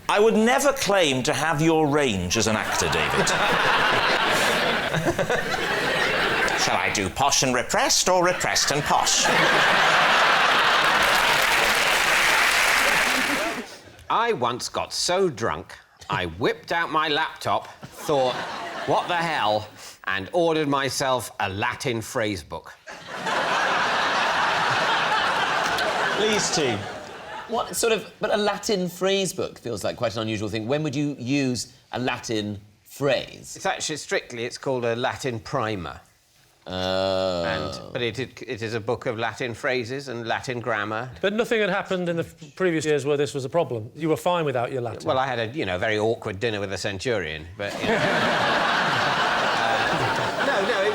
I would never claim to have your range as an actor, David. Shall I do posh and repressed or repressed and posh? I once got so drunk, I whipped out my laptop, thought, what the hell, and ordered myself a Latin phrase book. Please, team. What sort of... But a Latin phrase book feels like quite an unusual thing. When would you use a Latin phrase? It's actually, strictly, it's called a Latin primer. But it is a book of Latin phrases and Latin grammar. But nothing had happened in the previous years where this was a problem. You were fine without your Latin. Well, I had a, very awkward dinner with a centurion, but,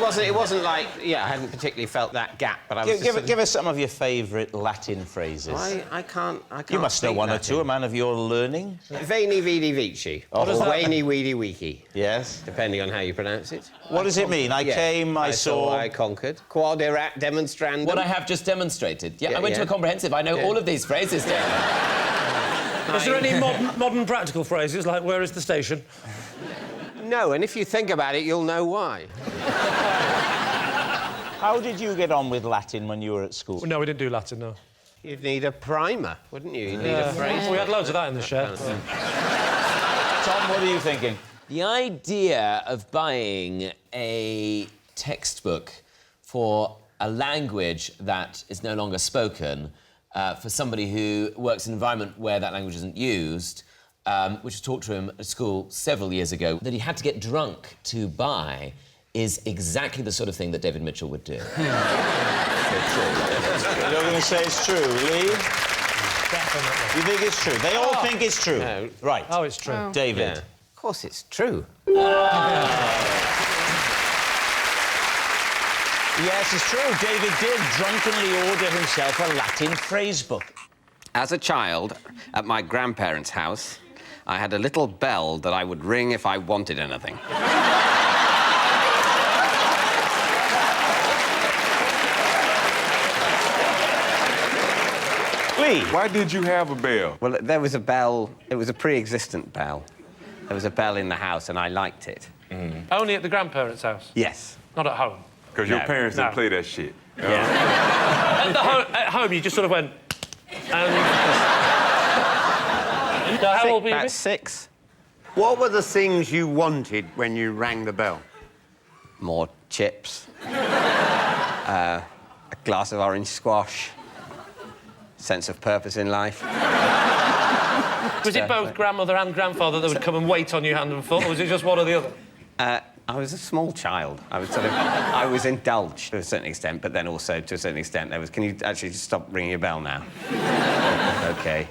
No, it wasn't like... Yeah, I hadn't particularly felt that gap, but I was... Give us some of your favourite Latin phrases. I can't You must know one Latin. or two, a man of your learning. Veni, vidi, vici. Oh. Or Veni, vidi, wiki. Yes. Depending on how you pronounce it. What does it mean? I came, I saw... I conquered. Quod erat demonstrandum. What I have just demonstrated. Yeah, I went to yeah. a comprehensive. I know all of these phrases, David. Is there any modern practical phrases, like, where is the station? No, and if you think about it, you'll know why. How did you get on with Latin when you were at school? No, we didn't do Latin, no. You'd need a primer, wouldn't you? You'd need a phrase. We had loads of that in the shed. Tom, what are you thinking? The idea of buying a textbook for a language that is no longer spoken for somebody who works in an environment where that language isn't used, which was taught to him at school several years ago, that he had to get drunk to buy, is exactly the sort of thing that David Mitchell would do. You're going to say it's true, Lee? Definitely. You think it's true? They all think it's true. No. Right. Oh, it's true. Oh. David. Yeah. Of course it's true. Yes, it's true. David did drunkenly order himself a Latin phrase book. As a child, at my grandparents' house, I had a little bell that I would ring if I wanted anything. Lee. Why did you have a bell? Well, there was a bell. It was a pre-existent bell. There was a bell in the house, and I liked it. Only at the grandparents' house? Yes. Not at home? Because your parents didn't No. play that shit. At home, you just sort of went... And... So how old were you? About 6. What were the things you wanted when you rang the bell? More chips. A glass of orange squash. Sense of purpose in life. Was it both grandmother and grandfather that would come and wait on you hand and foot, or was it just one or the other? I was a small child. I was indulged to a certain extent, but then also to a certain extent there was, can you actually just stop ringing your bell now? OK.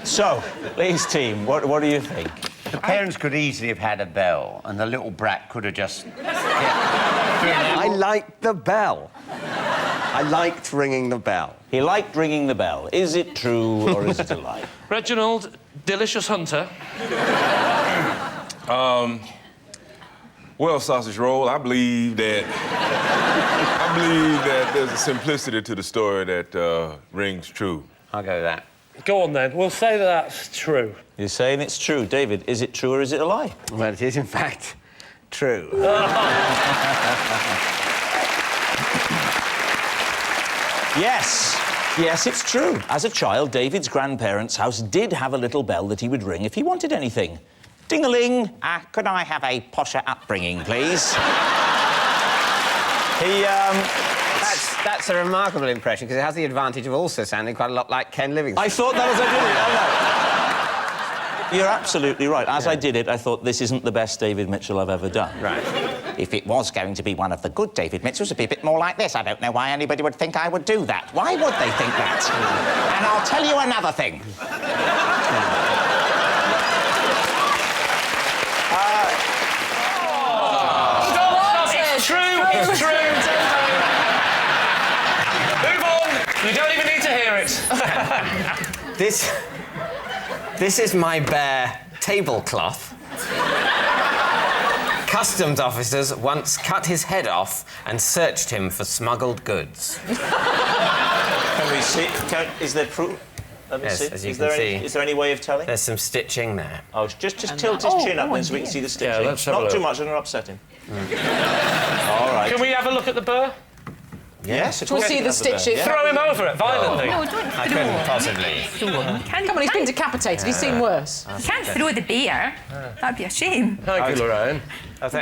So, Lee's team, what do you think? The parents could easily have had a bell, and the little brat could have just... I liked the bell. I liked ringing the bell. He liked ringing the bell. Is it true or is it a lie? Reginald, delicious hunter. Well, sausage roll, I believe that there's a simplicity to the story that rings true. I'll go with that. Go on, then. We'll say that that's true. You're saying it's true. David, is it true or is it a lie? Well, it is, in fact, true. Yes. Yes, it's true. As a child, David's grandparents' house did have a little bell that he would ring if he wanted anything. Ding-a-ling. Could I have a posher upbringing, please? That's a remarkable impression, because it has the advantage of also sounding quite a lot like Ken Livingstone. I thought that as I did it. You're absolutely right. As I did it, I thought, this isn't the best David Mitchell I've ever done. Right. If it was going to be one of the good David Mitchells, it'd be a bit more like this. I don't know why anybody would think I would do that. Why would they think that? And I'll tell you another thing. It's true. It's true. Move on. You don't even need to hear it. This is my bare tablecloth. Customs officers once cut his head off and searched him for smuggled goods. Can we see? Is there proof? Let me Yes, see. as you Is can there see. Is there any way of telling? There's some stitching there. Oh, just tilt his chin up then so we can see the stitching. Yeah, let's have a Not too look. much, I'm going to upset him. All right. Can we have a look at the burr? Yes, of We'll course see you the can have the stitches. burr. Throw him over it violently. No, don't I couldn't possibly. Come on, he's been decapitated. He's seen worse. You can't throw the bear. That'd be a shame. Thank you, Lorraine.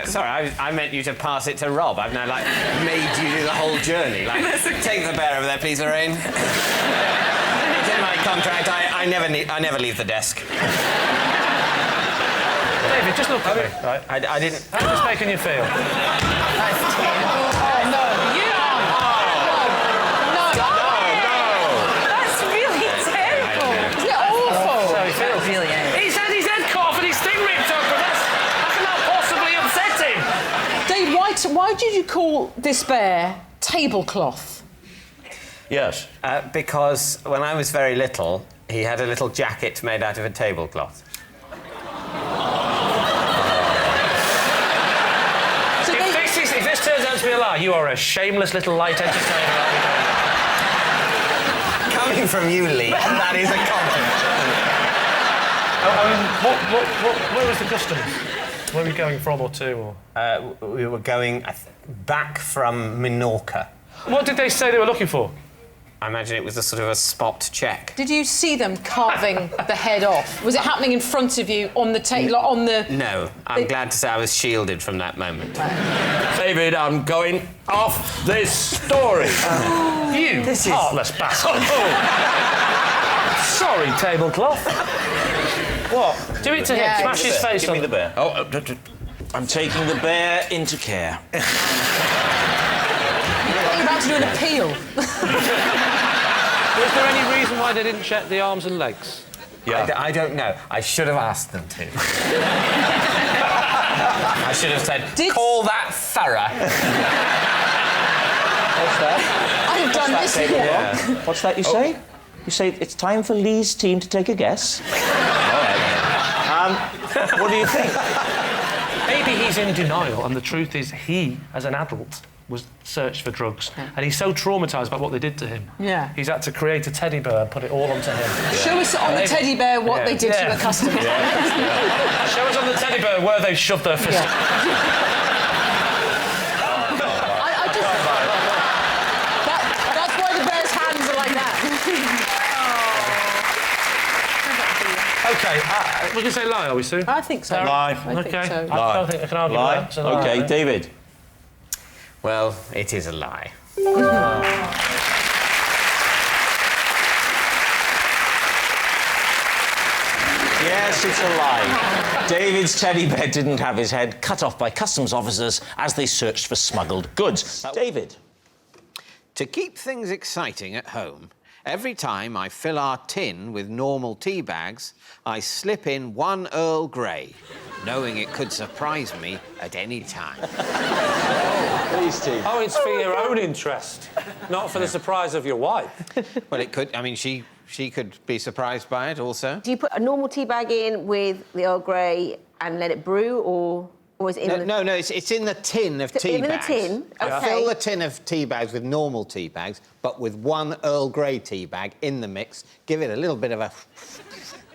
Sorry, I meant you to pass it to Rob. I've now, like, made you do the whole journey. Like, take the bear over there, please, Lorraine. It's in my contract. I never leave the desk. David, just look at me. Right. I didn't... How's this making you feel? That's really terrible. Isn't it awful? How he feels. Really is. He's had his head cut off and his sting ripped open. How can that possibly upset him? Dave, why did you call this bear tablecloth? Yes. Because when I was very little, he had a little jacket made out of a tablecloth. So If this turns out to be a lie, you are a shameless little light entertainer. Coming from you, Lee, that is a compliment. Where was the customs? Where are we going from or to? Or? We were going back from Minorca. What did they say they were looking for? I imagine it was a sort of a spot check. did you see them carving the head off? Was it happening in front of you on the table, on the... No, I'm glad to say I was shielded from that moment. David, I'm going off this story. You heartless bastard. Sorry, tablecloth. What? Do it to him. Yeah, Smash his face Give on me the bear. Oh, I'm taking the bear into care. You're about to do an appeal. was there any reason why they didn't check the arms and legs? I don't know. I should have asked them to. I should have said, call that thorough. What's that? I've done this before. What's that you say? You say it's time for Lee's team to take a guess? All right. What do you think? Maybe he's in denial, and the truth is he, as an adult, was searched for drugs, and he's so traumatised by what they did to him. Yeah. He's had to create a teddy bear and put it all onto him. Show us on the teddy bear what they did to the customer. Show us on the teddy bear where they've shoved their fist. I just... That's why the bear's hands are like that. OK, we're going to say lie, are we, Sue? I think so. Lie. I think OK. so. I don't think I can argue Lie. with that. So lie. OK, David. Well, it is a lie. Yes, it's a lie. David's teddy bear didn't have his head cut off by customs officers as they searched for smuggled goods. David. To keep things exciting at home, every time I fill our tin with normal tea bags, I slip in one Earl Grey, knowing it could surprise me at any time. Please, Steve. Oh, it's for your own interest, not for the surprise of your wife. Well, it could. I mean, she could be surprised by it also. Do you put a normal tea bag in with the Earl Grey and let it brew, or is it in No, it's in the tin of tea in the bags. tin? I Okay. fill the tin of tea bags with normal tea bags, but with one Earl Grey tea bag in the mix. Give it a little bit of a...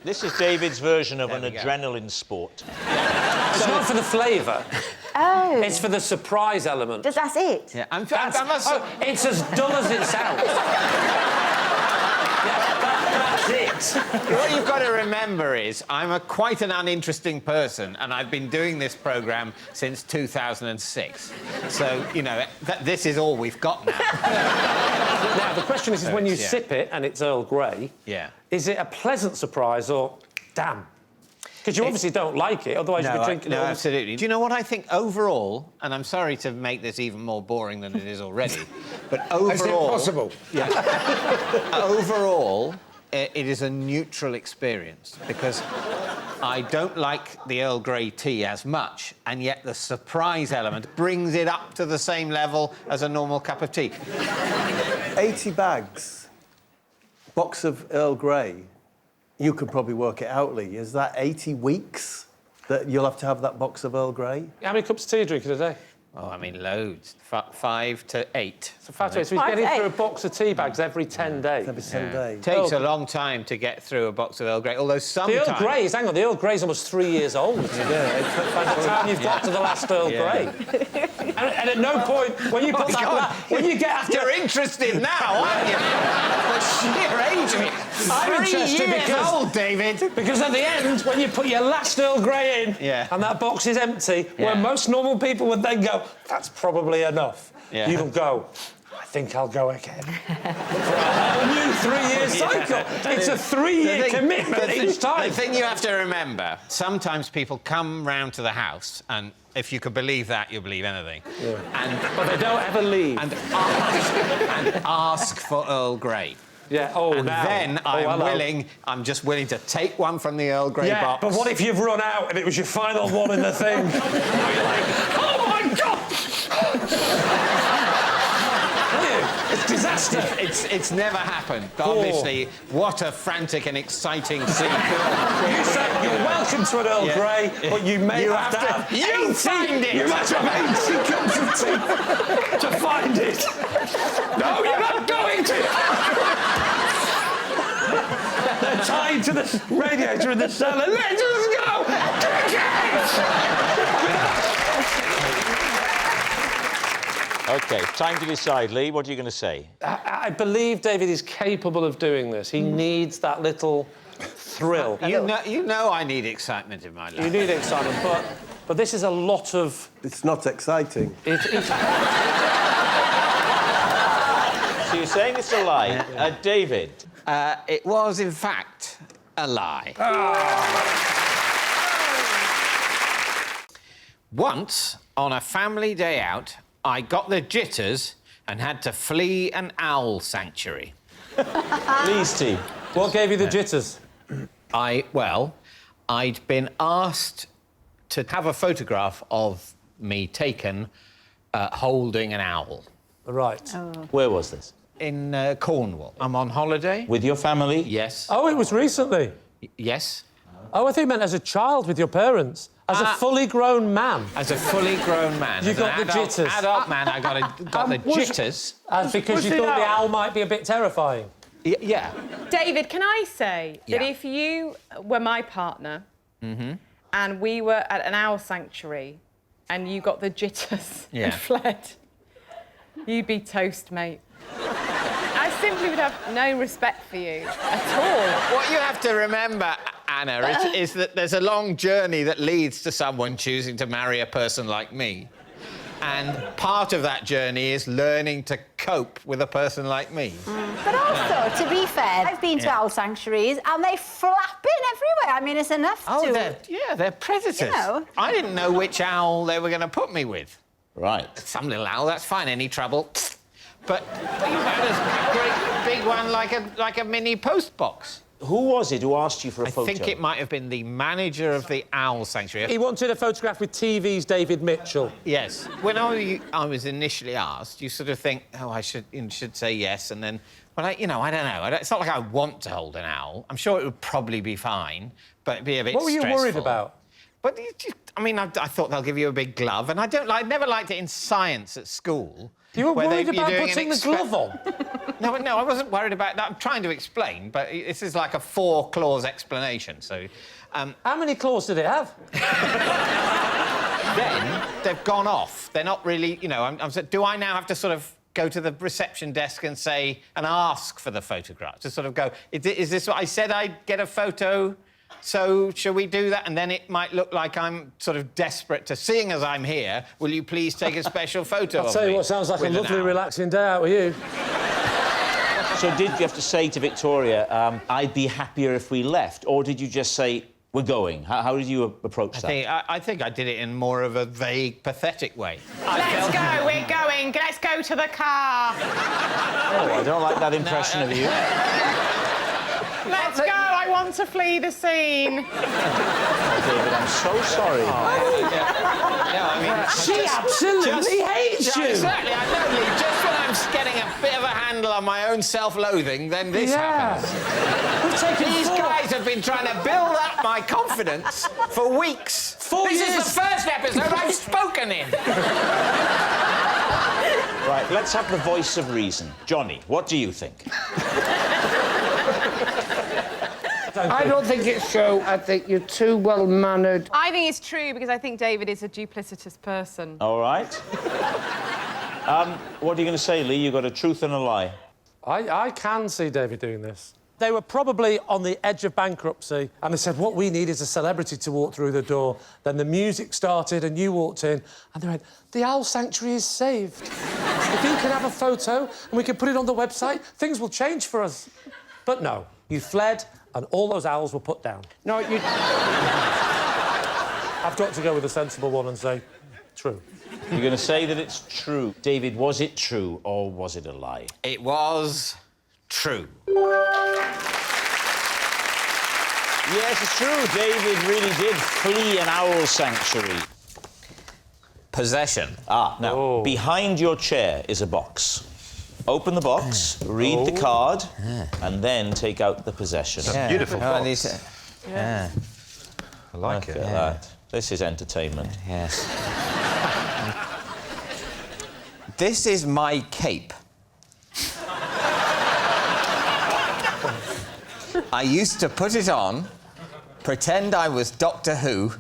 This is David's version of There an we go. adrenaline sport. It's not for the flavour. Oh. It's for the surprise element. Just that's it? Yeah, It's as dull as it sounds. That's it. What you've got to remember is I'm quite an uninteresting person, and I've been doing this programme since 2006. So, you know, this is all we've got now. Now, the question is when you yeah. sip it and it's Earl Grey, Yeah. is it a pleasant surprise or damn? Because you obviously don't like it, otherwise you'd be drinking No, it all. absolutely. Do you know what I think overall, and I'm sorry to make this even more boring than it is already, but overall... Is it possible? Overall, it is a neutral experience because I don't like the Earl Grey tea as much, and yet the surprise element brings it up to the same level as a normal cup of tea. 80 bags, box of Earl Grey. You could probably work it out, Lee. Is that 80 weeks that you'll have to have that box of Earl Grey? How many cups of tea are you drinking a day? Oh, I mean, loads. 5 to 8. So, so he's getting through a box of tea bags every 10 days. Every 10 days. Takes a long time to get through a box of Earl Grey, although sometimes... The Earl Grey's, hang on, the Earl Grey's almost 3 years old. By the time you've got to the last Earl Grey. And at no point, when you put when you get after... You're interested now, aren't you? The sheer age of it. I'm interested because... old, David. Because at the end, when you put your last Earl Grey in, and that box is empty, where most normal people would then go, that's probably enough. Yeah. You'll go, I think I'll go again. For a whole new 3-year cycle. It's a 3-year commitment each time. The thing you have to remember, sometimes people come round to the house and if you could believe that, you'll believe anything. Yeah. But they don't ever leave. And ask for Earl Grey. Yeah, then I'm just willing to take one from the Earl Grey box. But what if you've run out and it was your final one in the thing? You're like, oh my God! It's disaster. It's never happened. But obviously, what a frantic and exciting scene. You say you're welcome to an Earl Grey, but you may have to have 80. You must have 80 cups of tea to find it. No, you're not going to. They're tied to the radiator in the cellar. Let us go! OK, time to decide. Lee, what are you going to say? I believe David is capable of doing this. He needs that little thrill. You know I need excitement in my life. You need excitement, but this is a lot of... It's not exciting. So you're saying it's a lie. David? It was, in fact, a lie. Once, on a family day out, I got the jitters and had to flee an owl sanctuary. Lee's tea. What gave you the jitters? I'd been asked to have a photograph of me taken holding an owl. Right. Where was this? In Cornwall. I'm on holiday. With your family? Yes. Oh, it was recently? Yes. Oh, I think you meant as a child with your parents. As a fully grown man. As a fully grown man. You got the jitters. Adult man, I got the jitters. Because you thought the owl might be a bit terrifying. Yeah. David, can I say that if you were my partner and we were at an owl sanctuary and you got the jitters and fled, you'd be toast, mate. I simply would have no respect for you at all. What you have to remember, Anna, is that there's a long journey that leads to someone choosing to marry a person like me. And part of that journey is learning to cope with a person like me. But also, to be fair, I've been to owl sanctuaries and they flap in everywhere. I mean, it's enough to... they're predators. You know. I didn't know which owl they were going to put me with. Right. Some little owl, that's fine, any trouble. But you've had a great big one like a mini post box. Who was it who asked you for a photo? I think it might have been the manager of the owl sanctuary. He wanted a photograph with TV's David Mitchell. Yes. When I was initially asked, you sort of think, oh, I should say yes, and then, well, I don't know. It's not like I want to hold an owl. I'm sure it would probably be fine, but it'd be a bit stressful. What were you worried about? But, I thought they'll give you a big glove, and I never liked it in science at school. You were worried about putting the glove on? No, I wasn't worried about that. I'm trying to explain, but this is like a 4-clause explanation, so... How many claws did it have? Then they've gone off. They're not really, do I now have to sort of go to the reception desk and ask for the photograph? To sort of go, is this what I said I'd get a photo? So, shall we do that? And then it might look like I'm sort of desperate to... Seeing as I'm here, will you please take a special photo of me? I'll tell you what sounds like a lovely, relaxing day out with you. So did you have to say to Victoria, I'd be happier if we left? Or did you just say, we're going? How did you approach that? I think I did it in more of a vague, pathetic way. Let's go, we're going. Let's go to the car. Oh, I don't like that impression of you. Let's go, I want to flee the scene. David, I'm so sorry. She absolutely hates you. Exactly, I know, Lee. Just when I'm getting a bit of a handle on my own self-loathing, then this happens. These guys have been trying to build up my confidence for weeks. 4 years. This is the first episode I've spoken in. Right, let's have the voice of reason. Johnny, what do you think? I don't think it's true. I think you're too well-mannered. I think it's true because I think David is a duplicitous person. All right. What are you going to say, Lee? You got a truth and a lie. I can see David doing this. They were probably on the edge of bankruptcy, and they said, what we need is a celebrity to walk through the door. Then the music started, and you walked in, and they went, the Owl Sanctuary is saved. If you can have a photo, and we can put it on the website, things will change for us. But no, you fled, and all those owls were put down. No, you... I've got to go with a sensible one and say, true. You're going to say that it's true. David, was it true or was it a lie? It was true. Yes, it's true. David really did flee an owl sanctuary. Possession. Now, behind your chair is a box. Open the box, read the card, and then take out the possession. It's a beautiful box. I like Look at that. This is entertainment. Yes. This is my cape. I used to put it on, pretend I was Doctor Who,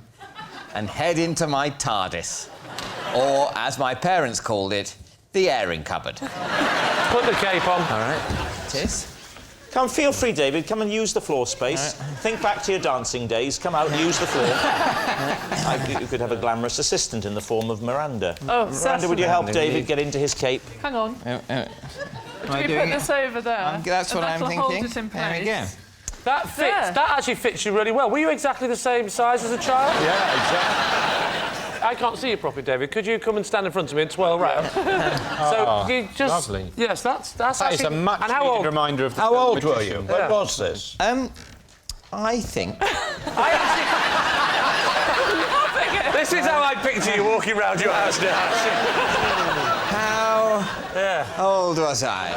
and head into my TARDIS. Or, as my parents called it, the airing cupboard. Put the cape on. All right. It is. Come, feel free, David. Come and use the floor space. Think back to your dancing days. Come out and use the floor. You could have a glamorous assistant in the form of Miranda. Oh, Miranda, would you help David get into his cape? Hang on. Am Do we put this over there? That's what I'm thinking. Hold it in place. There we go. That fits. That actually fits you really well. Were you exactly the same size as a child? Yeah, exactly. I can't see you properly, David. Could you come and stand in front of me and twirl round? So you just... lovely. Yes, that's That actually... is a much and how needed old? reminder of the How old were competition. you? What was this? I think... This is how I picture you walking round your house now. How old was I?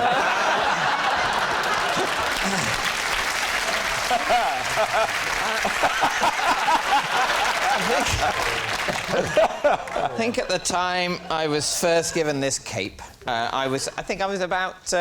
I think at the time I was first given this cape, I think I was about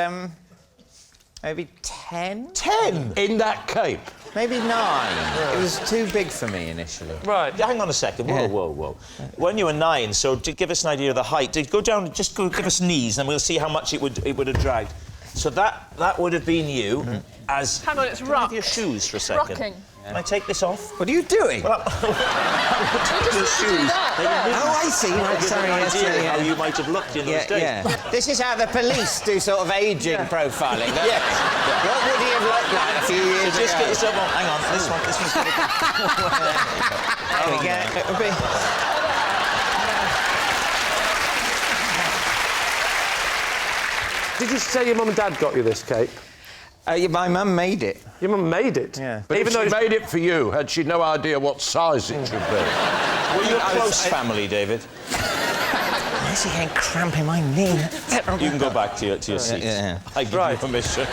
maybe 10. 10? In that cape? Maybe 9. It was too big for me initially. Right. Hang on a second. Whoa. When you were 9, so to give us an idea of the height, go down, just go give us knees, and we'll see how much it would have dragged. So that would have been you as... Hang on, it's Can I have your shoes for a second? Rocking. Can I take this off? What are you doing? Well, your shoes. Oh, I see. Right, sorry, an idea how you might have looked in those days. Yeah. This is how the police do sort of ageing profiling. Yes. What would he have looked like a few years ago? Just get yourself on. Hang on. This one's got There we go. It would be... Did you say your mum and dad got you this cape? My mum made it. Your mum made it? Yeah. But even though she made it for you, had she no idea what size it should be? Were you a close family, David? Where's he getting cramp in my knee? You can go back to your seat. Yeah. I give you permission.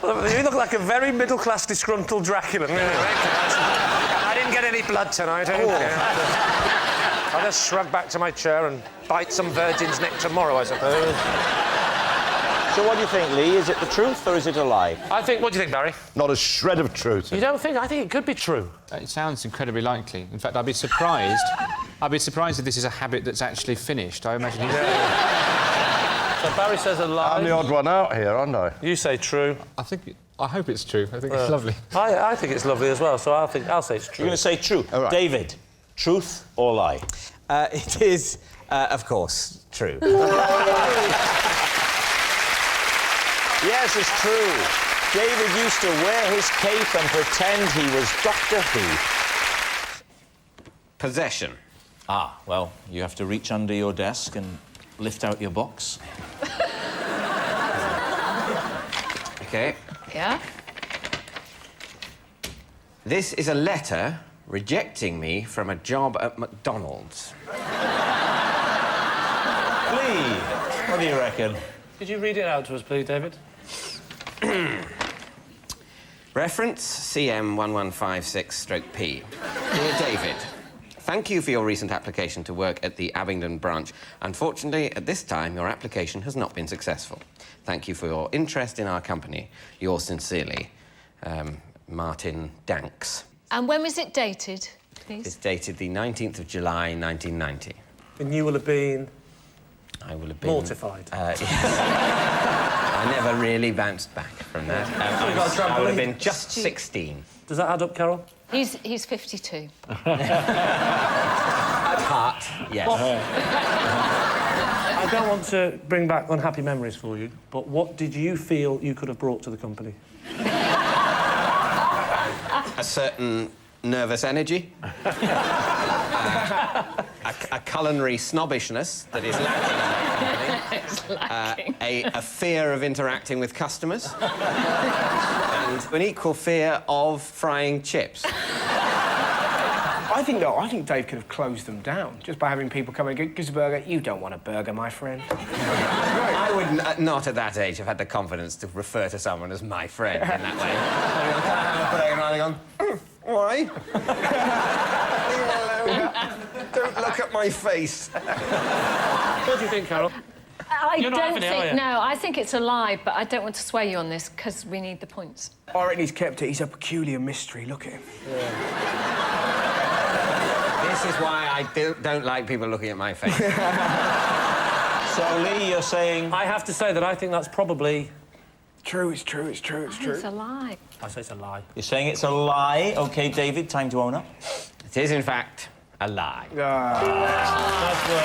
You look like a very middle-class disgruntled Dracula. I didn't get any blood tonight. I'll just shrug back to my chair and bite some virgin's neck tomorrow, I suppose. So what do you think, Lee? Is it the truth or is it a lie? What do you think, Barry? Not a shred of truth. You don't think? I think it could be true. It sounds incredibly likely. In fact, I'd be surprised. I'd be surprised if this is a habit that's actually finished. I imagine he's... So Barry says a lie. I'm the odd one out here, aren't I? You say true. I hope it's true. I think it's lovely. I think it's lovely as well, so I'll say it's true. You're going to say true. All right. David, truth or lie? It is, of course, true. Yes, it's true. David used to wear his cape and pretend he was Doctor Who. Possession. Well, you have to reach under your desk and lift out your box. OK. Yeah? This is a letter rejecting me from a job at McDonald's. Lee, what do you reckon? Could you read it out to us, please, David? Reference CM1156/P. Dear David, thank you for your recent application to work at the Abingdon branch. Unfortunately, at this time, your application has not been successful. Thank you for your interest in our company. Yours sincerely, Martin Danks. And when was it dated, please? It's dated the 19th of July, 1990. And you will have been... I will have been... mortified. Yes. I never really bounced back from that. I would have been just 16. Does that add up, Carol? He's 52. At heart, yes. I don't want to bring back unhappy memories for you, but what did you feel you could have brought to the company? A certain nervous energy. A culinary snobbishness that is lacking in that company. A fear of interacting with customers. And an equal fear of frying chips. I think Dave could have closed them down just by having people come and go, "Gives a burger." You don't want a burger, my friend. I would not at that age have had the confidence to refer to someone as my friend in that way. Can I have a burger? And I'd have gone, why? Don't look at my face. What do you think, Carol? I You're not don't having it, are think... you? No, I think it's a lie, but I don't want to sway you on this, because we need the points. I reckon he's kept it. He's a peculiar mystery. Look at him. This is why I don't like people looking at my face. So, Lee, you're saying... I have to say that I think that's probably... True, it's true, it's true, it's true. It's a lie. I say it's a lie. You're saying it's a lie? OK, David, time to own up. It is, in fact, a lie. Nice work,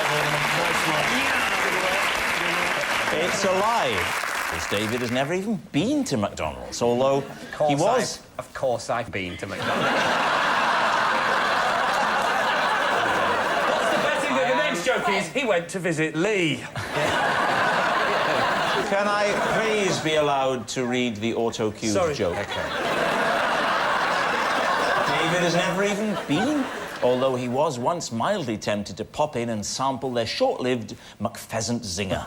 It's a lie. Because David has never even been to McDonald's, although he was... Of course I've been to McDonald's. What's the best thing that the next joke is? He went to visit Lee. Can I please be allowed to read the auto-cued joke? OK. David has never even been, although he was once mildly tempted to pop in and sample their short-lived McPheasant zinger.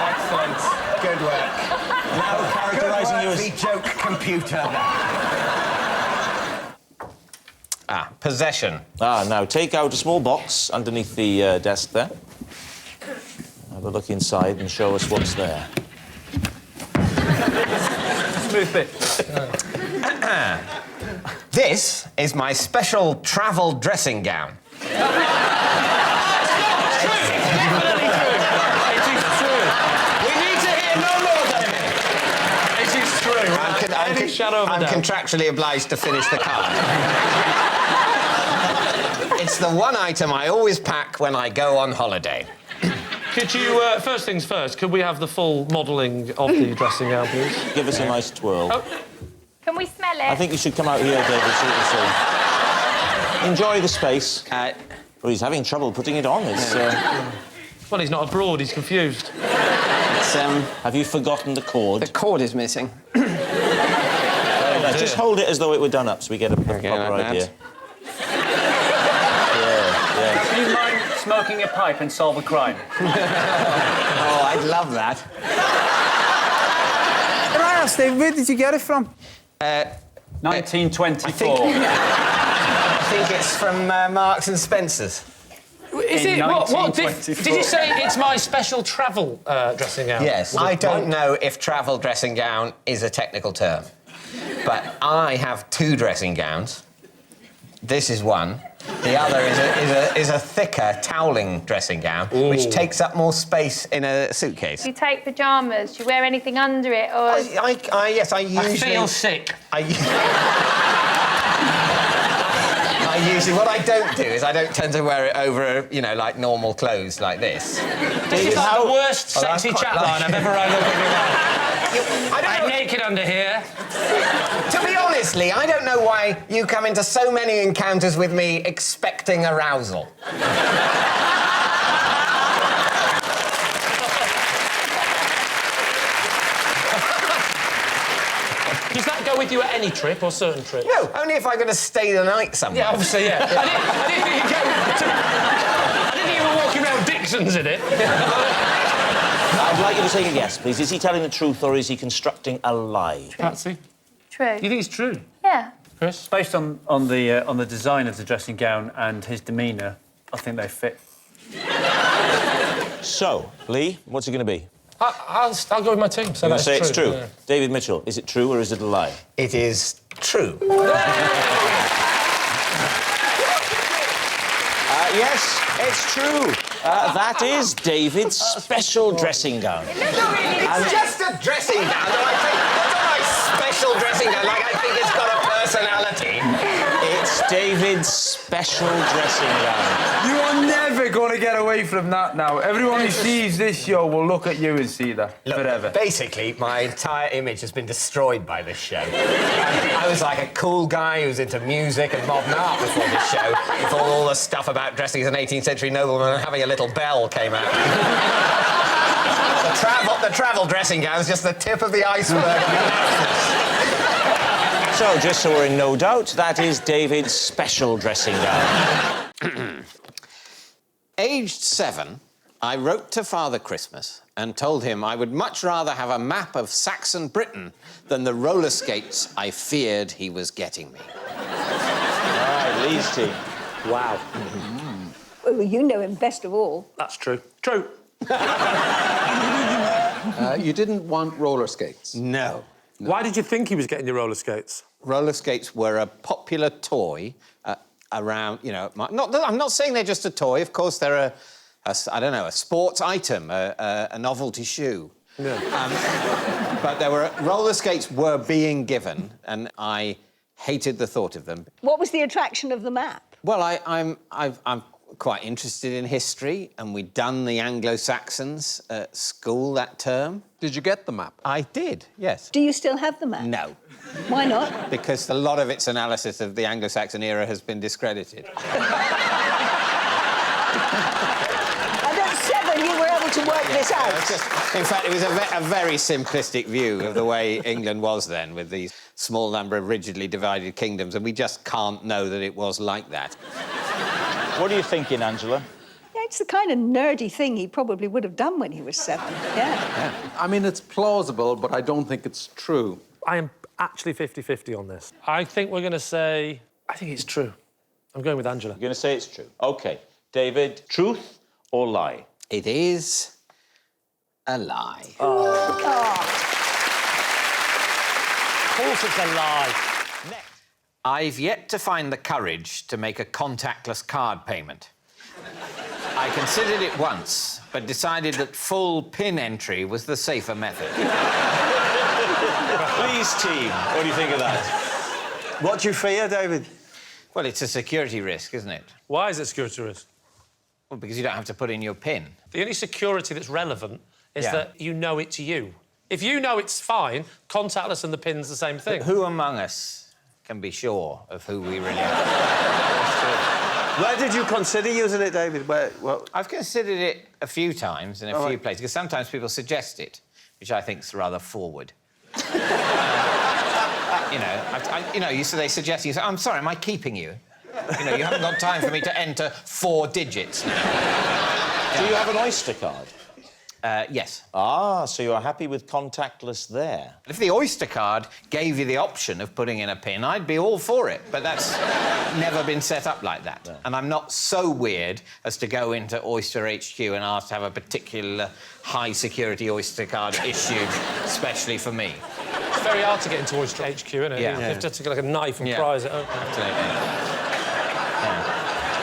Excellent. Good work. Now characterising you as... the joke computer. Possession. Now take out a small box underneath the desk there. Have a look inside and show us what's there. Smooth bit. This is my special travel dressing gown. Definitely true. It is true. We need to hear no more, David. It is true. I'm contractually obliged to finish the card. It's the one item I always pack when I go on holiday. Could you, first things first, could we have the full modelling of the dressing gown, please? Give us a nice twirl. Oh. Can we smell it? I think you should come out here, David, so you can see. Enjoy the space. Well, he's having trouble putting it on. It's, Well, he's not abroad, he's confused. Have you forgotten the cord? The cord is missing. Just hold it as though it were done up so we get a proper idea. Do you mind smoking a pipe and solve a crime? Oh, I'd love that. Can I ask, Dave, where did you get it from? 1924. I think it's from Marks and Spencer's. Is it... What did you say it's my special travel dressing gown? Yes. I don't know if travel dressing gown is a technical term, but I have two dressing gowns. This is one. The other is a thicker toweling dressing gown, which takes up more space in a suitcase. You take pyjamas. Do you wear anything under it, or...? Yes, I usually... I feel sick. What I don't do is I don't tend to wear it over, you know, like normal clothes like this. This is like the worst sexy chat line I've ever heard of in my life. I'm naked under here. To be honest, Lee, I don't know why you come into so many encounters with me expecting arousal. Does that go with you at any trip or certain trips? No, only if I'm going to stay the night somewhere. Yeah, obviously, yeah. I didn't think you were walking around Dixon's in it. I'd like you to take a guess, please. Is he telling the truth or is he constructing a lie? Patsy? True. You think it's true? Yeah. Chris? Based on the design of the dressing gown and his demeanour, I think they fit. So, Lee, what's it going to be? I'll go with my team. So You're going to say it's true? Yeah. David Mitchell, is it true or is it a lie? It is true. Yes, it's true. That is David's special dressing gown. It's just a dressing gown. That's not my special dressing gown. Like, I think it's got a personality. It's David's special dressing gown. You are never going to get away from that now. Everyone who sees this show will look at you and see that forever. Basically, my entire image has been destroyed by this show. I was like a cool guy who was into music and modern art before this show, before all the stuff about dressing as an 18th century nobleman and having a little bell came out. The travel dressing gown is just the tip of the iceberg. So, just so we're in no doubt, that is David's special dressing gown. Aged 7, I wrote to Father Christmas and told him I would much rather have a map of Saxon Britain than the roller skates I feared he was getting me. All right, Lee's team. Wow. Well, you know him best of all. That's true. True. You didn't want roller skates? No. Why did you think he was getting your roller skates? Roller skates were a popular toy around, you know... I'm not saying they're just a toy. Of course, they're a sports item, a novelty shoe. Yeah. But roller skates were being given, and I hated the thought of them. What was the attraction of the map? Well, I'm quite interested in history, and we'd done the Anglo-Saxons at school that term. Did you get the map? I did, yes. Do you still have the map? No. Why not? Because a lot of its analysis of the Anglo-Saxon era has been discredited. And at 7, you were able to work this out? In fact, it was a very simplistic view of the way England was then, with these small number of rigidly divided kingdoms, and we just can't know that it was like that. What are you thinking, Angela? Yeah, it's the kind of nerdy thing he probably would have done when he was 7. Yeah. I mean, it's plausible, but I don't think it's true. I am actually 50-50 on this. I think we're going to say... I think it's true. I'm going with Angela. You're going to say it's true. OK. David, truth or lie? It is a lie. Oh. Of course it's a lie. Next. I've yet to find the courage to make a contactless card payment. I considered it once, but decided that full PIN entry was the safer method. Please, team, what do you think of that? What do you fear, David? Well, it's a security risk, isn't it? Why is it a security risk? Well, because you don't have to put in your PIN. The only security that's relevant is that you know it's you. If you know it's fine, contactless and the PIN's the same thing. But who among us can be sure of who we really are? Where did you consider using it, David? I've considered it a few times in a few places, because sometimes people suggest it, which I think's rather forward. They suggest you say, I'm sorry, am I keeping you? You know, you haven't got time for me to enter 4 digits now. Do you have an Oyster card? Yes. Ah, so you are happy with contactless there? If the Oyster card gave you the option of putting in a PIN, I'd be all for it. But that's never been set up like that. No. And I'm not so weird as to go into Oyster HQ and ask to have a particular high-security Oyster card issued specially for me. It's very hard to get into Oyster HQ, isn't it? Yeah. You have to take like a knife and prise it open. Absolutely.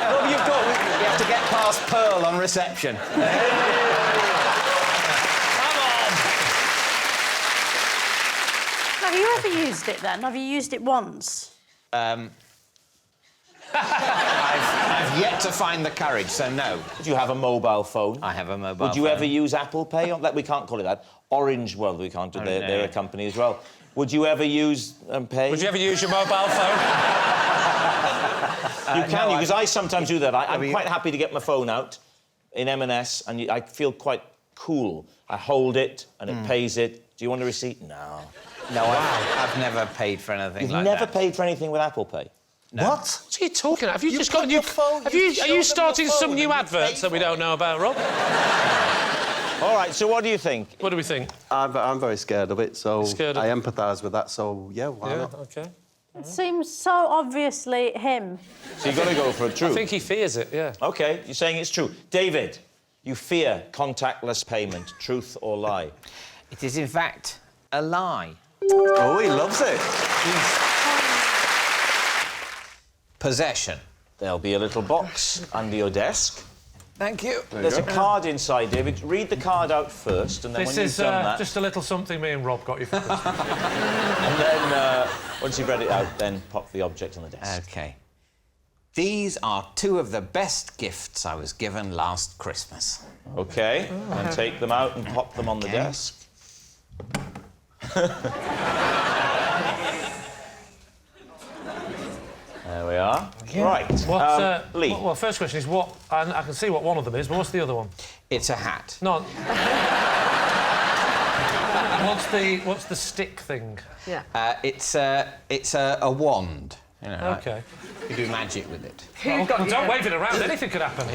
Well, you have to get past Pearl on reception. Have you ever used it, then? Have you used it once? I've yet to find the courage, so no. Do you have a mobile phone? I have a mobile phone. Would you ever use Apple Pay? We can't call it that. Orange, well, we can't do they're a company as well. Would you ever use Pay? Would you ever use your mobile phone? You can, because I sometimes do that. I'm quite happy to get my phone out in M&S, and I feel quite cool. I hold it, and it pays it. Do you want a receipt? No. No, I've never paid for anything like that. You've never paid for anything with Apple Pay? No. What? What are you talking about? Have you just got new... Are you starting some new adverts that we don't know about, Rob? All right, so what do you think? What do we think? I'm very scared of it, so Scared of- I empathise with that, so yeah, why not? OK. It seems so obviously him. So you've got to go for a truth. I think he fears it, yeah. OK, you're saying it's true. David, you fear contactless payment, truth or lie? It is, in fact, a lie. Oh, he loves it. Possession. There'll be a little box under your desk. Thank you. There's a card inside, David. Read the card out first, and then This when is you've done that... just a little something me and Rob got you for Christmas. And then, once you've read it out, then pop the object on the desk. OK. These are two of the best gifts I was given last Christmas. OK, and take them out and pop them on the desk. There we are. Yeah. Right. Lee. Well, first question is what... I can see what one of them is, but what's the other one? It's a hat. No. What's the stick thing? Yeah. It's a wand. You know, OK. You do magic with it. Well, don't wave it around. Anything could happen.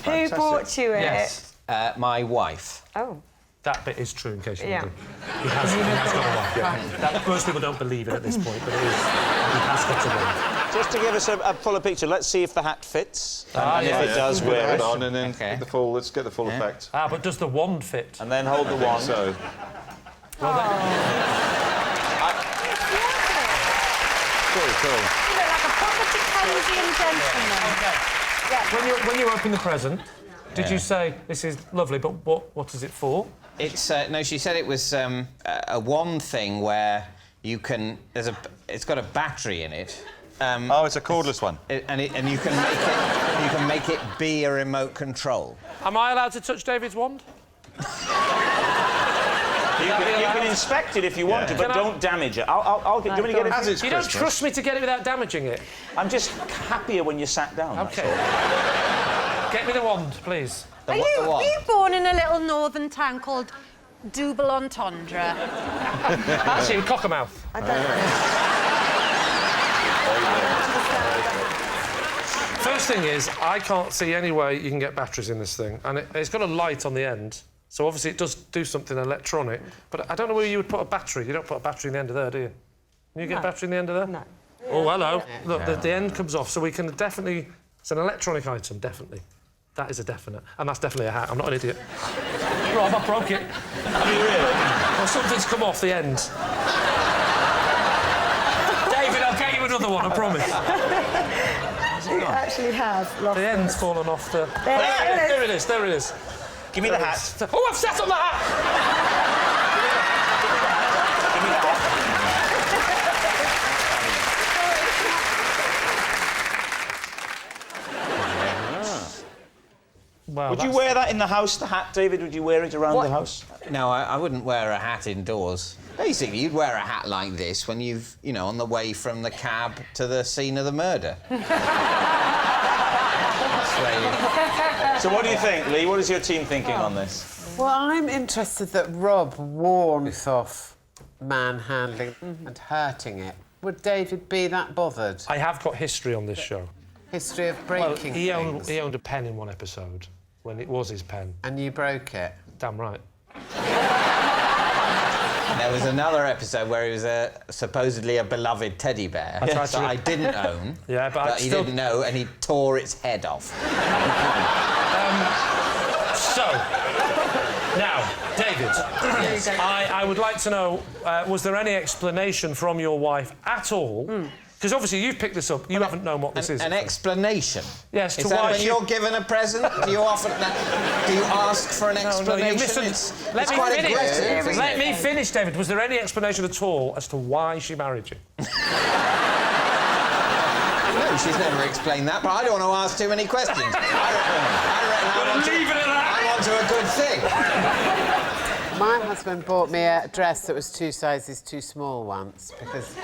Who bought you it? Yes. My wife. Oh. That bit is true, in case you Yeah. wonder. He has got a wife, yeah. Most people don't believe it at this point, but it is. He has got a wife. Just to give us a fuller picture, let's see if the hat fits. Ah, and yeah. if it does, Put the wear hat it. on and then get the full, let's get the full effect. Ah, but does the wand fit? And then hold the wand. So, Well, then... Cool. You look like a proper Dickensian gentleman. Yeah. When you open the present, did you say, this is lovely, but what is it for? It's no. She said it was a wand thing where you can. It's got a battery in it. oh, it's a cordless one. And you can make it. You can make it be a remote control. Am I allowed to touch David's wand? You can inspect it if you want to, but don't damage it. I'll get... Do you want me to get it? You don't trust me to get it without damaging it? I'm just happier when you're sat down. OK. Get me the wand, please. Were you born in a little northern town called Double Entendre? Actually, in Cockermouth. I don't know. First thing is, I can't see any way you can get batteries in this thing, and it's got a light on the end, so obviously it does do something electronic, but I don't know where you would put a battery. You don't put a battery in the end of there, do you? Can you get a battery in the end of there? No. Oh, hello. Look, the end comes off, so we can definitely... It's an electronic item, definitely. That is a definite. And that's definitely a hat. I'm not an idiot. Rob, I broke it. I mean, really? Well, something's come off the end. David, I'll get you another one, I promise. You actually have lost The end's fallen off the... There it is, there it is. Give me the hat. Oh, I've sat on the hat! Give me the hat. Well, Would you wear that in the house, the hat, David? Would you wear it around the house? No, I wouldn't wear a hat indoors. Basically, you'd wear a hat like this when you've, you know, on the way from the cab to the scene of the murder. So what do you think, Lee? What is your team thinking on this? Well, I'm interested that Rob warns off manhandling and hurting it. Would David be that bothered? I have got history on this show. History of breaking things? He owned a pen in one episode, when it was his pen. And you broke it? Damn right. There was another episode where he was supposedly a beloved teddy bear that I didn't own. Yeah, but he didn't know, and he tore its head off. So, now, David, Yes. I would like to know, was there any explanation from your wife at all? Because obviously you've picked this up, you haven't known what this is. An explanation? Yes, is to that why when you're given a present, do you often do you ask for an explanation? Let me quite finish. aggressive, isn't Let it? me finish, David. Was there any explanation at all as to why she married you? No, she's never explained that, but I don't want to ask too many questions. I want to a good thing. My husband bought me a dress that was 2 sizes too small once because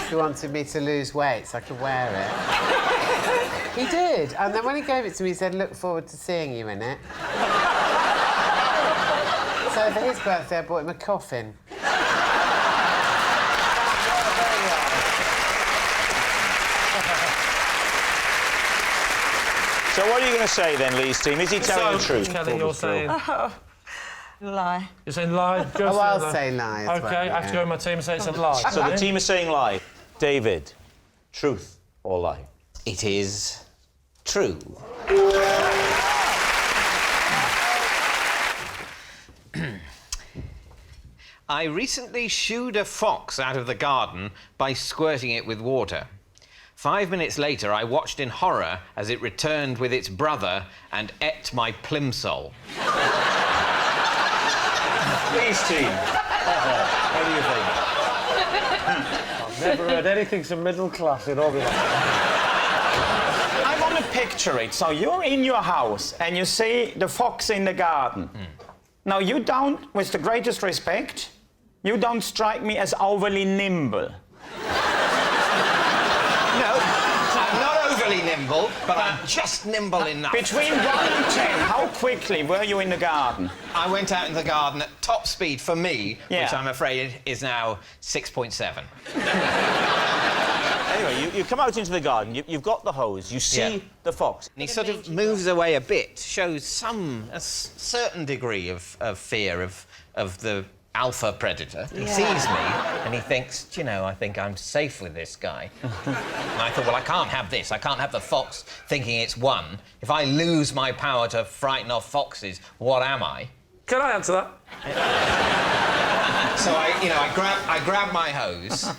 he wanted me to lose weight so I could wear it. He did, and then when he gave it to me, he said, "Look forward to seeing you in it." So for his birthday, I bought him a coffin. So what are you going to say then, Lee's team? Is he telling the truth? Kelly, you're saying... Lie. You're saying lie? Oh, I'll say lie as OK, well, I have to go with my team and say it's a lie. So the team is saying lie. David, truth or lie? It is true. I recently shooed a fox out of the garden by squirting it with water. 5 minutes later, I watched in horror as it returned with its brother and ate my plimsoll. Please, team. What do you think? I've never heard anything so middle class in all my life. I want to picture it. So you're in your house and you see the fox in the garden. Now, you don't, with the greatest respect, you don't strike me as overly nimble. No, I'm not overly nimble, but I'm just nimble enough. Between 1 and 10, how quickly were you in the garden? I went out in the garden at top speed for me, Yeah. which I'm afraid is now 6.7. Anyway, you come out into the garden, you've got the hose, you see the fox. And he sort of moves away a bit, shows a certain degree of fear of the alpha predator. He sees me and he thinks, do you know, I think I'm safe with this guy. And I thought, well, I can't have this. I can't have the fox thinking it's one. If I lose my power to frighten off foxes, what am I? Can I answer that? So I grab my hose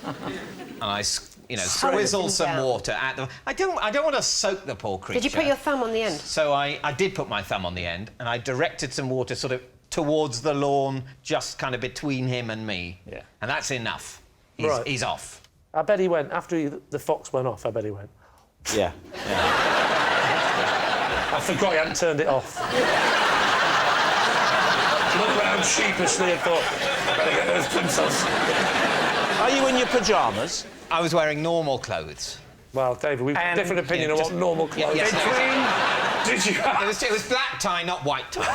and I swizzle some water at them. I don't want to soak the poor creature. Did you put your thumb on the end? So I did put my thumb on the end, and I directed some water sort of towards the lawn, just kind of between him and me. Yeah. And that's enough. He's off. I bet he went, after the fox went off, I bet he went. Yeah. I forgot he hadn't turned it off. Looked round sheepishly and thought, I better get those plimsolls. Are you in your pyjamas? I was wearing normal clothes. Well, David, we've got a different opinion on what normal clothes Yes, Did you? It was black tie, not white tie.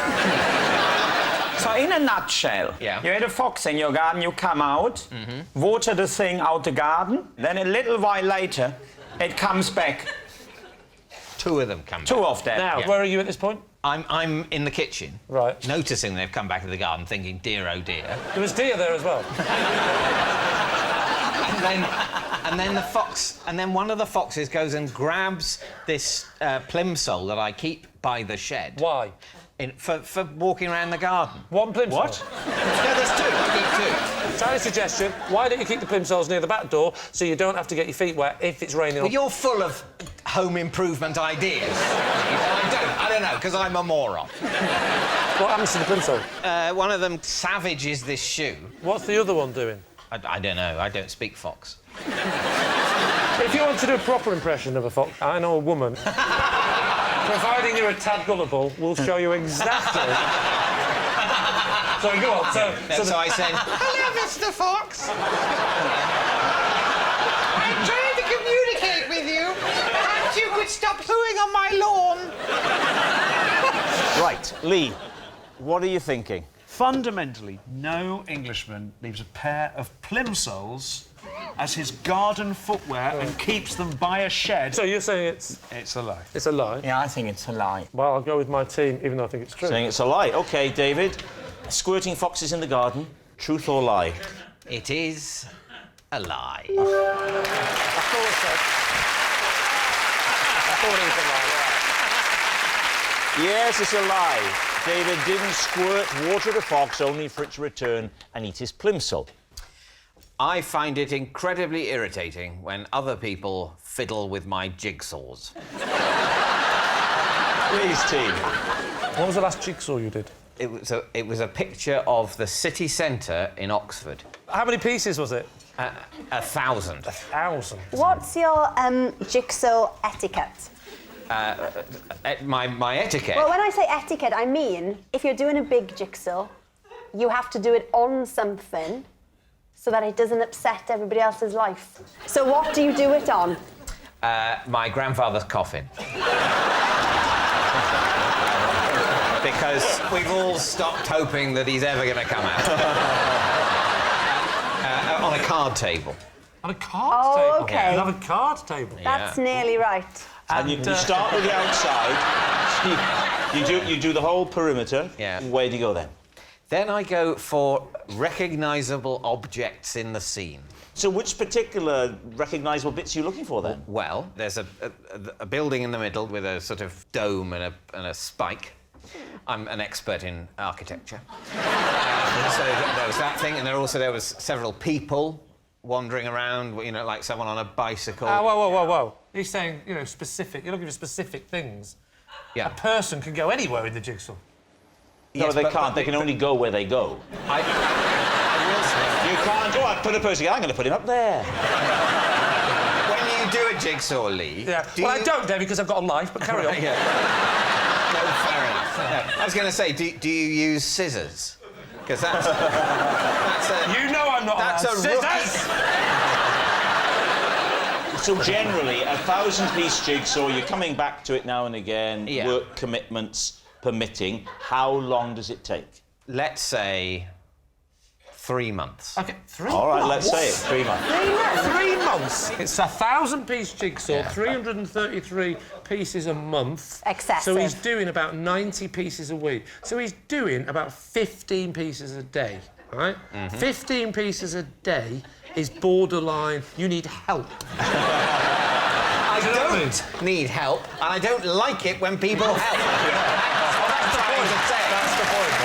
So in a nutshell, you had a fox in your garden, you come out, water the thing out the garden, then a little while later, it comes back. 2 of them come back. 2 of them. Now, where are you at this point? I'm in the kitchen. Right. Noticing they've come back to the garden, thinking, dear, oh dear. There was deer there as well. and then one of the foxes goes and grabs this plimsoll that I keep by the shed. Why? For walking around the garden. One plimsoll? What? No, there's 2. I keep 2. Tiny suggestion, why don't you keep the plimsolls near the back door so you don't have to get your feet wet if it's raining? Well, you're full of home improvement ideas. I don't know, because I'm a moron. What happens to the plimsoll? One of them savages this shoe. What's the other one doing? I don't know. I don't speak fox. If you want to do a proper impression of a fox, I know a woman. Providing you're a tad gullible, we'll show you exactly. So go on. So I said, hello, Mr. Fox. I'm trying to communicate with you. Perhaps you could stop pooing on my lawn. Right, Lee, what are you thinking? Fundamentally, no Englishman leaves a pair of plimsolls as his garden footwear and keeps them by a shed. So you're saying it's... It's a lie. It's a lie? Yeah, I think it's a lie. Well, I'll go with my team, even though I think it's true. Saying it's a lie. OK, David. Squirting foxes in the garden, truth or lie? It is a lie. I thought it was a lie. Yes, it's a lie. David didn't squirt water at a fox only for it to return and eat his plimsoll. I find it incredibly irritating when other people fiddle with my jigsaws. Please, team. What was the last jigsaw you did? It was a picture of the city centre in Oxford. How many pieces was it? 1,000. 1,000? What's your jigsaw etiquette? My etiquette? Well, when I say etiquette, I mean if you're doing a big jigsaw, you have to do it on something so that it doesn't upset everybody else's life. So what do you do it on? My grandfather's coffin. Because we've all stopped hoping that he's ever going to come out. On a card table. On a card table? OK. You have a card table? That's nearly right. And you start with the outside. You do the whole perimeter. Yeah. Where do you go then? Then I go for recognisable objects in the scene. So which particular recognisable bits are you looking for then? Well, there's a building in the middle with a sort of dome and a spike. I'm an expert in architecture. So there was that thing, and there was several people wandering around, you know, like someone on a bicycle. Whoa. He's saying, you know, specific. You're looking for specific things. Yeah. A person can go anywhere in the jigsaw. No, they can't. They can only go where they go. I will say. You can't. Oh, I put a person. I'm going to put him up there. When you do a jigsaw, Lee. Yeah. I don't, David, because I've got a life. But carry on. Yeah. No, fair enough. No, I was going to say, do you use scissors? Because that's a. You know I'm not. That's a scissors. So generally, a 1,000-piece jigsaw. You're coming back to it now and again. Yeah. Work commitments permitting. How long does it take? Let's say 3 months. OK, 3 All right, months? let's say it. 3 months. 3 months. It's a 1,000-piece jigsaw, 333 pieces a month. Excessive. So he's doing about 90 pieces a week. So he's doing about 15 pieces a day, right? 15 pieces a day is borderline. You need help. I don't need help, and I don't like it when people help. That's the point.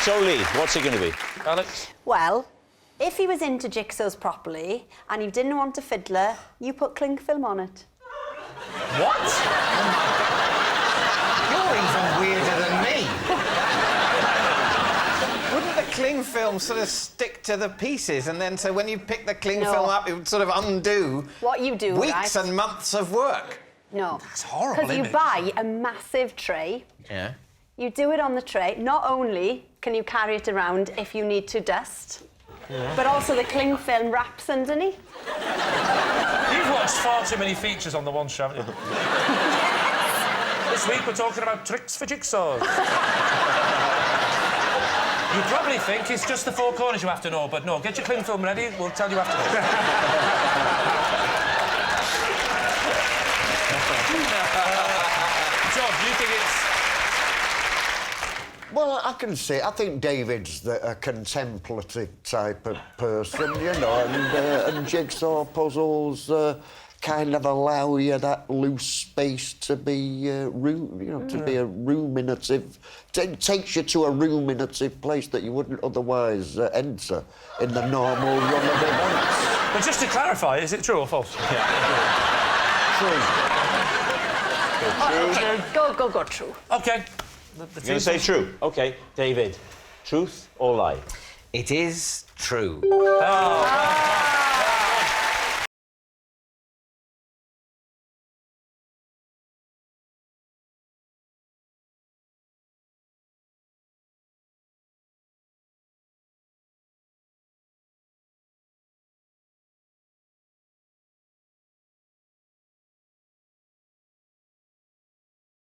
So, Lee, what's it going to be? Alex? Well, if he was into jigsaws properly and you didn't want a fiddler, you put cling film on it. What? You're even weirder than me. Wouldn't the cling film sort of stick to the pieces, and then so when you pick the cling film up, it would sort of undo what you do, weeks and months of work? No. That's horrible, Because you buy a massive tray. Yeah. You do it on the tray. Not only can you carry it around if you need to dust, but also the cling film wraps underneath. You've watched far too many features on the one show, haven't you? This week we're talking about tricks for jigsaws. You probably think it's just the four corners you have to know, but no, get your cling film ready, we'll tell you after. John, do you think it's... Well, I can say, I think David's a contemplative type of person, you know, and jigsaw puzzles kind of allow you that loose space to be, to be a ruminative... It takes you to a ruminative place that you wouldn't otherwise enter in the normal run of events. But just to clarify, is it true or false? True. Okay, go true. OK. You're going to say true. OK, David. Truth or lie? It is true. Oh.